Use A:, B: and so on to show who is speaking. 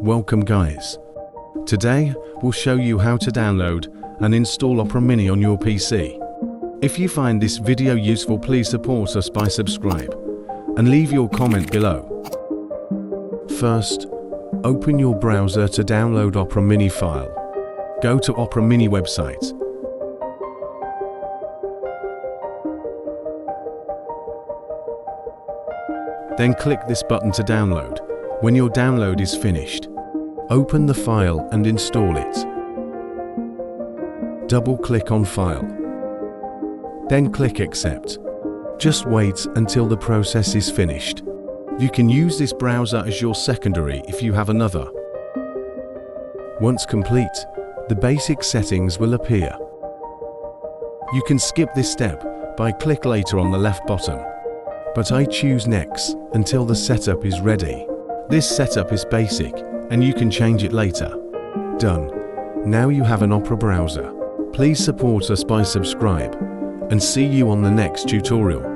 A: Welcome guys. Today we'll show you how to download and install Opera Mini on your PC. If you find this video useful, please support us by subscribe and leave your comment below. First, open your browser to download Opera Mini file. Go to Opera Mini website. Then click this button to download. When your download is finished, open the file and install it. Double-click on File. Then click Accept. Just wait until the process is finished. You can use this browser as your secondary if you have another. Once complete, the basic settings will appear. You can skip this step by click later on the left bottom, but I choose Next until the setup is ready. This setup is basic and you can change it later. Done. Now you have an Opera browser. Please support us by subscribe and see you on the next tutorial.